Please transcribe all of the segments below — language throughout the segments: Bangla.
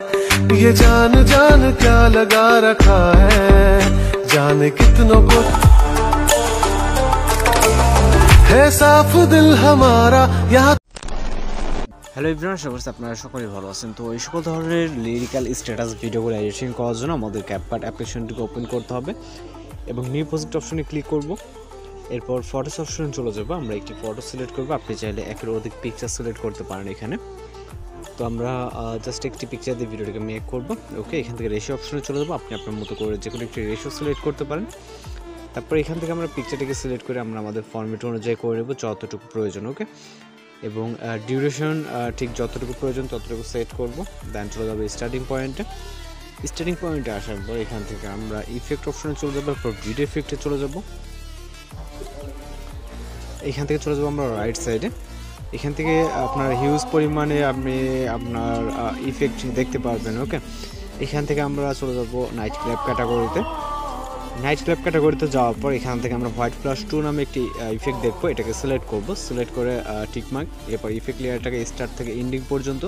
ये जान जान क्या लगा रखा है, जाने कितनों को है साफ दिल हमारा यहाँ। হ্যালো এভরিওয়ান, আশা করছি আপনারা সকলেই ভালো আছেন। তো এই সকল ধরনের লিরিক্যাল স্ট্যাটাস ভিডিওগুলো এডিটিং করার জন্য আমাদের ক্যাপকাট অ্যাপ্লিকেশনটিকে ওপেন করতে হবে এবং নিউ প্রজেক্ট অপশনে ক্লিক করব। এরপর ফটোস অপশনে চলে যাব। আমরা একটি ফটো সিলেক্ট করব। আপনি চাইলে একের অধিক পিকচার সিলেক্ট করতে পারেন এখানে। তো আমরা জাস্ট একটি পিকচার দিয়ে ভিডিওটাকে মেক করব। ওকে, এখান থেকে রেশিও অপশনে চলে যাব। আপনি আপনার মতো করে যে কোনো একটি রেশিও সিলেক্ট করতে পারেন। তারপর এখান থেকে আমরা পিকচারটিকে সিলেক্ট করে আমরা আমাদের ফরম্যাট অনুযায়ী করে নেব যতটুকু প্রয়োজন। ওকে, এবং ডিউরেশন ঠিক যতটুকু প্রয়োজন ততটুকু সেট করব। দেন চলে যাবো স্টার্টিং পয়েন্টে। স্টার্টিং পয়েন্টে আসার পর এখান থেকে আমরা ইফেক্ট অপশনে চলে যাবো। এরপর ভিডিও ইফেক্টে চলে যাব। এখান থেকে চলে যাবো আমরা রাইট সাইডে। এখান থেকে আপনার হিউজ পরিমাণে আপনি আপনার ইফেক্ট দেখতে পারবেন। ওকে, এখান থেকে আমরা চলে যাব নাইট ক্ল্যাপ ক্যাটাগরিতে। নাইট ক্ল্যাপ ক্যাটাগরিতে যাওয়ার পর এখান থেকে আমরা হোয়াইট প্লাস 2 নামে একটি ইফেক্ট দেখবো। এটাকে সিলেক্ট করব। সিলেক্ট করে টিকমার্ক। এরপর ইফেক্ট লেয়ারটাকে স্টার্ট থেকে এন্ডিং পর্যন্ত।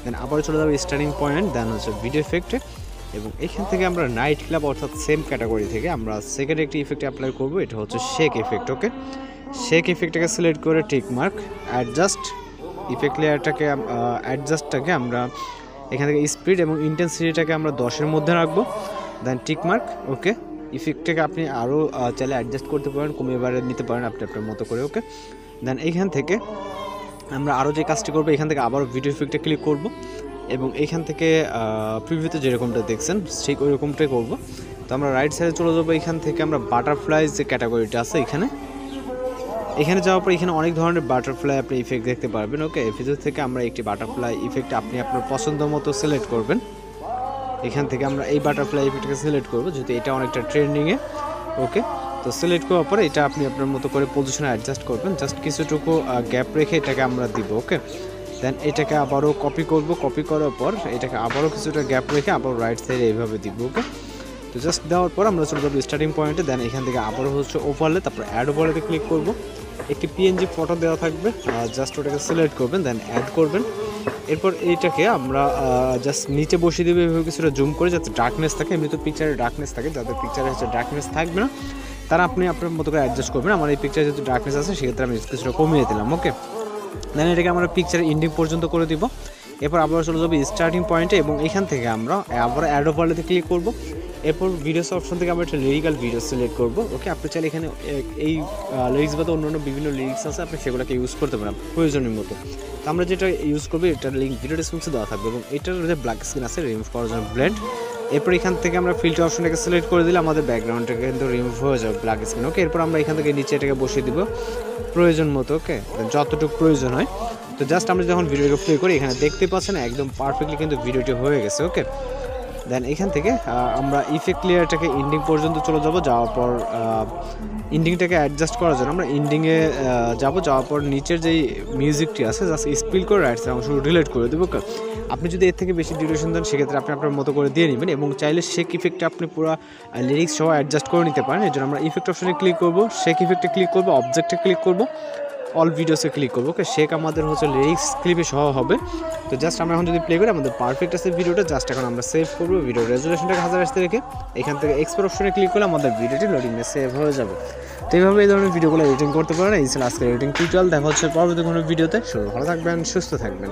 দেন আবার চলে যাবো স্টার্টিং পয়েন্ট। দেন হচ্ছে ভিডিও ইফেক্টে। এবং এখান থেকে আমরা নাইট ক্ল্যাপ অর্থাৎ সেম ক্যাটাগরি থেকে আমরা সেকেন্ড একটি ইফেক্ট অ্যাপ্লাই করব। এটা হচ্ছে শেক ইফেক্ট। ওকে, শেক ইফেক্টটাকে সিলেক্ট করে টিকমার্ক। অ্যাডজাস্ট ইফেক্ট লেয়ারটাকে অ্যাডজাস্টটাকে আমরা এখান থেকে স্পিড এবং ইন্টেন্সিটিটাকে আমরা 10-এর মধ্যে রাখবো। দেন টিকমার্ক। ওকে, ইফেক্টটাকে আপনি আরও চাইলে অ্যাডজাস্ট করতে পারেন, কমিয়ে বাড়িয়ে নিতে পারেন আপনি আপনার মতো করে। ওকে, দেন এইখান থেকে আমরা আরও যে কাজটি করবো, এখান থেকে আবারও ভিডিও ইফেক্টে ক্লিক করব এবং এইখান থেকে প্রিভিউতে যেরকমটা দেখছেন ঠিক ওই রকমটাই করবো। তো আমরা রাইট সাইডে চলে যাবো। এখান থেকে আমরা বাটারফ্লাই যে ক্যাটাগরিটা আছে এখানে যাওয়ার পর এখানে অনেক ধরনের বাটারফ্লাই আপনি ইফেক্ট দেখতে পারবেন। ওকে, ভিতর থেকে আমরা একটি বাটারফ্লাই ইফেক্ট আপনি আপনার পছন্দ মতো সিলেক্ট করবেন। এখান থেকে আমরা এই বাটারফ্লাই ইফেক্টটাকে সিলেক্ট করব, যেহেতু এটা অনেকটা ট্রেন্ডিংয়ে। ওকে, তো সিলেক্ট করার পরে এটা আপনি আপনার মতো করে পজিশনে অ্যাডজাস্ট করবেন। জাস্ট কিছুটুকু গ্যাপ রেখে এটাকে আমরা দিব। ওকে, দেন এটাকে আবারও কপি করব। কপি করার পর এটাকে আবারও কিছুটা গ্যাপ রেখে আবার রাইট সাইডে এইভাবে দিব। ওকে, তো জাস্ট দেওয়ার পর আমরা চলে যাবো স্টার্টিং পয়েন্টে। দেন এখান থেকে আবারও হচ্ছে ওভারলে, তারপর অ্যাড ওভারলেতে ক্লিক করব। একটি পিএনজি ফটো দেওয়া থাকবে, জাস্ট ওটাকে সিলেক্ট করবেন, দেন অ্যাড করবেন। এরপর এইটাকে আমরা জাস্ট নিচে বসিয়ে দেবো এভাবে কিছুটা জুম করে, যাতে ডার্কনেস থাকে। এমনি তো পিকচারে ডার্কনেস থাকে, যাদের পিকচারে হচ্ছে ডার্কনেস থাকবে না তারা আপনি আপনার মতো করে অ্যাডজাস্ট করবেন। আমার এই পিকচারে যেহেতু ডার্কনেস আছে সেক্ষেত্রে আমি কিছুটা কমিয়ে দিলাম। ওকে, দেন এটাকে আমরা পিকচারের এন্ডিং পর্যন্ত করে দিব। এরপর আবার চলে যাবো স্টার্টিং পয়েন্টে এবং এখান থেকে আমরা আবার অ্যাড ওভারলেতে ক্লিক করব। এরপর ভিডিওস অপশন থেকে আমরা একটা লিরিক্যাল ভিডিও সিলেক্ট করব। ওকে, আপনি চাইলে এখানে এই লিরিক্স বাদে অন্যান্য বিভিন্ন লিরিক্স আছে, আপনি সেগুলোকে ইউজ করতে পারেন প্রয়োজনের মতো। তো আমরা যেটা ইউজ করবো এটার লিঙ্ক ভিডিও ডেসক্রিপশনে দেওয়া থাকবে এবং এটার যে ব্ল্যাক স্ক্রিন আছে রিমুভ করার জন্য ব্লেন্ড। এরপর এখান থেকে আমরা ফিল্টার অপশনটাকে সিলেক্ট করে দিলে আমাদের ব্যাকগ্রাউন্ডটাকে কিন্তু রিমুভ হয়ে যাবে ব্ল্যাক স্ক্রিন। ওকে, এরপর আমরা এখান থেকে নিচে এটাকে বসিয়ে দিব প্রয়োজন মতো। ওকে, যতটুকু প্রয়োজন হয়। তো জাস্ট আমরা যখন ভিডিওটা প্লে করি এখানে দেখতে পাচ্ছেন একদম পারফেক্টলি কিন্তু ভিডিওটি হয়ে গেছে। ওকে, দেন এখান থেকে আমরা ইফেক্ট লেয়ারটাকে এন্ডিং পর্যন্ত চলে যাব। যাওয়ার পর এন্ডিংটাকে অ্যাডজাস্ট করার জন্য আমরা এন্ডিংয়ে যাওয়ার পর নিচের যেই মিউজিকটি আছে জাস্ট স্পিল করে রাইট সাইড অংশ ডিলিট করে দেবো। আপনি যদি এর থেকে বেশি ডিউরেশন দেন সেক্ষেত্রে আপনি আপনার মতো করে দিয়ে নেবেন এবং চাইলে শেক ইফেক্টটা আপনি পুরো লিরিক্স সহ অ্যাডজাস্ট করে নিতে পারেন। এর জন্য আমরা ইফেক্ট অপশনে ক্লিক করব, শেক ইফেক্টে ক্লিক করব, অবজেক্টে ক্লিক করব, অল ভিডিওসে ক্লিক করবো। ওকে, শেক আমাদের হচ্ছে লিরিক্স ক্লিপে সহ হবে। তো জাস্ট আমরা এখন যদি প্লে করি আমাদের পারফেক্ট আছে ভিডিওটা। জাস্ট এখন আমরা সেভ করবো। ভিডিও রেজুলেশনটাকে 1000 আসতে রেখে এখান থেকে এক্সপোর্ট অপশনে ক্লিক করলে আমাদের ভিডিওটি লোডিংয়ে সেভ হয়ে যাবে। তো এইভাবে এই ধরনের ভিডিওগুলো এডিটিং করতে পারেন। এই ছিল আজকের এডিটিং টিউটোরিয়াল। দেখা হচ্ছে পরবর্তী কোনো ভিডিওতে। ভালো থাকবেন, সুস্থ থাকবেন।